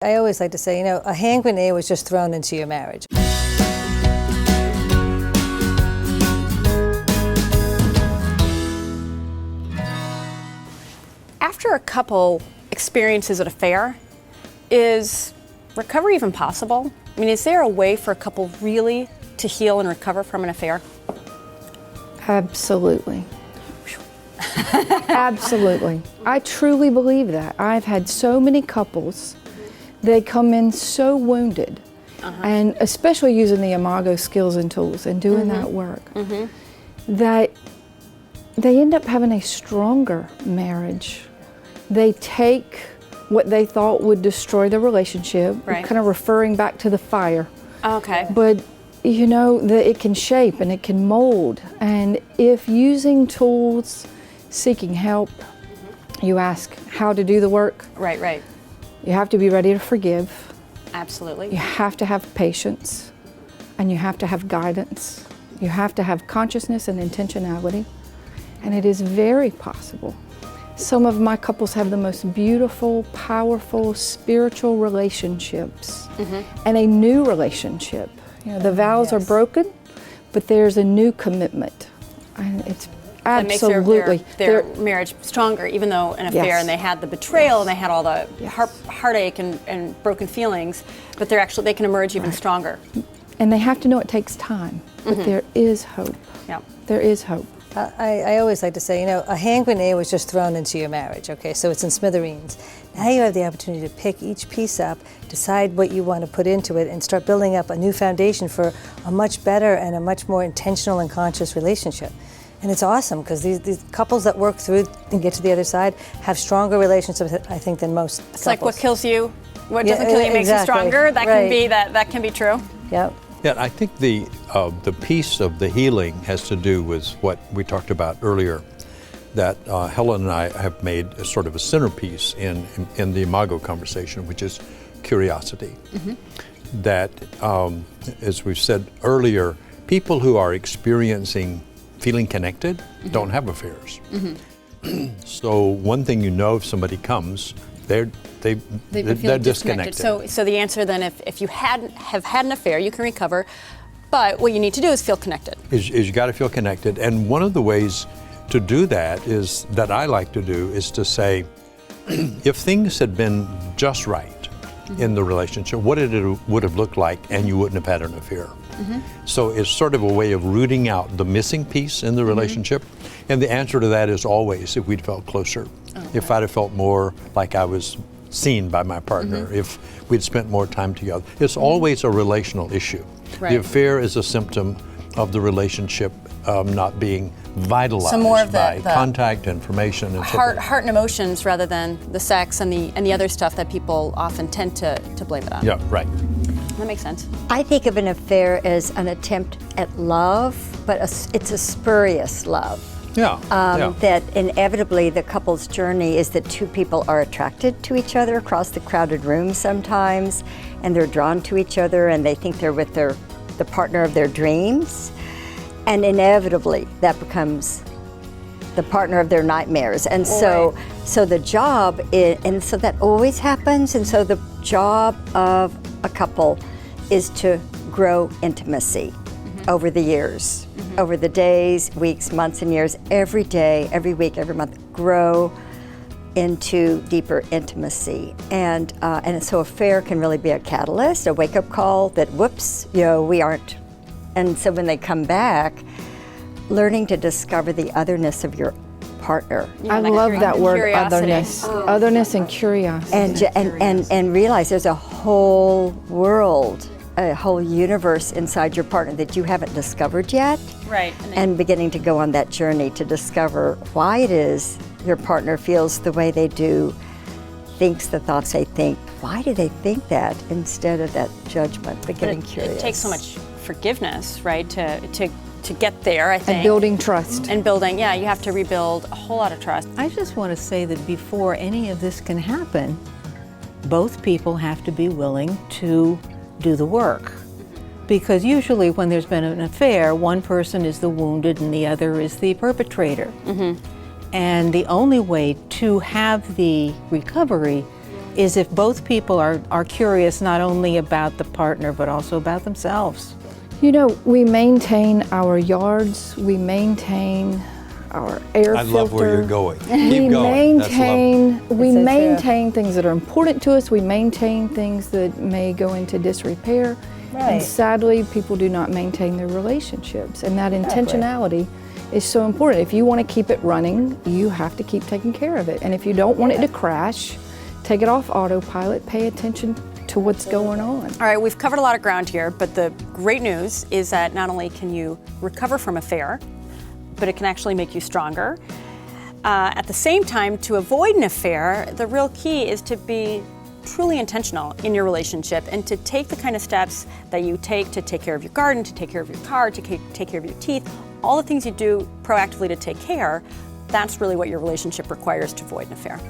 I always like to say, a hand grenade was just thrown into your marriage. After a couple experiences an affair, is recovery even possible? I mean, is there a way for a couple really to heal and recover from an affair? Absolutely. Absolutely. I truly believe that. I've had so many couples, they come in so wounded, and especially using the Imago skills and tools and doing that work, that they end up having a stronger marriage. They take what they thought would destroy the relationship, kind of referring back to the fire. Okay. But it can shape and it can mold. And if using tools, seeking help, you ask how to do the work. Right. You have to be ready to forgive. Absolutely. You have to have patience, and you have to have guidance. You have to have consciousness and intentionality, and it is very possible. Some of my couples have the most beautiful, powerful, spiritual relationships, and a new relationship. The vows are broken, but there's a new commitment, and it's absolutely that makes their marriage stronger, even though an affair and they had the betrayal and they had all the heartache and broken feelings, but they can emerge even stronger. And they have to know it takes time, but there is hope. Yeah. There is hope. I always like to say, a hand grenade was just thrown into your marriage, okay? So it's in smithereens. Now you have the opportunity to pick each piece up, decide what you want to put into it, and start building up a new foundation for a much better and a much more intentional and conscious relationship. And it's awesome, because these couples that work through and get to the other side have stronger relationships, I think, than most couples. It's like what kills you, what doesn't kill you makes you stronger. That can be true. Yep. Yeah, I think the piece of the healing has to do with what we talked about earlier, that Helen and I have made a sort of a centerpiece in the Imago conversation, which is curiosity. That, as we've said earlier, people who are experiencing feeling connected don't have affairs. So one thing if somebody comes, they're disconnected. So the answer then, if you have had an affair, you can recover, but what you need to do is feel connected. Is you got to feel connected, and one of the ways to do that that I like to do is to say, if things had been just right in the relationship, what it would have looked like, and you wouldn't have had an affair. So it's sort of a way of rooting out the missing piece in the relationship, and the answer to that is always if we'd felt closer, if I'd have felt more like I was seen by my partner, if we'd spent more time together. It's always a relational issue. The affair is a symptom of the relationship not being vitalized by contact, information, and heart and emotions rather than the sex and the other stuff that people often tend to blame it on. Yeah, right. That makes sense. I think of an affair as an attempt at love, but it's a spurious love. That inevitably the couple's journey is that two people are attracted to each other across the crowded room sometimes, and they're drawn to each other, and they think they're with the partner of their dreams, and inevitably that becomes the partner of their nightmares. And so the job and so that always happens, and so the job of a couple is to grow intimacy over the years, over the days, weeks, months, and years, every day, every week, every month, grow into deeper intimacy. And so affair can really be a catalyst, a wake-up call that, whoops, we aren't. And so when they come back, learning to discover the otherness of your partner. I love that word, otherness. Otherness and curiosity. And realize there's a whole world, a whole universe inside your partner that you haven't discovered yet. Right. And beginning to go on that journey to discover why it is your partner feels the way they do, thinks the thoughts they think. Why do they think that, instead of that judgment, but getting curious. It takes so much forgiveness, right, to get there, I think. And building trust. And building, you have to rebuild a whole lot of trust. I just want to say that before any of this can happen, both people have to be willing to do the work. Because usually when there's been an affair, one person is the wounded and the other is the perpetrator. And the only way to have the recovery is if both people are curious not only about the partner but also about themselves. You know, we maintain our yards, we maintain our air filter. I love where you're going. We Keep going. That's lovely. we maintain things that are important to us. We maintain things that may go into disrepair. Right. And sadly, people do not maintain their relationships. And that intentionality is so important. If you want to keep it running, you have to keep taking care of it. And if you don't want it to crash, take it off autopilot, pay attention to what's going on. All right, we've covered a lot of ground here, but the great news is that not only can you recover from affair, but it can actually make you stronger. At the same time, to avoid an affair, the real key is to be truly intentional in your relationship and to take the kind of steps that you take to take care of your garden, to take care of your car, to take care of your teeth, all the things you do proactively to take care. That's really what your relationship requires to avoid an affair.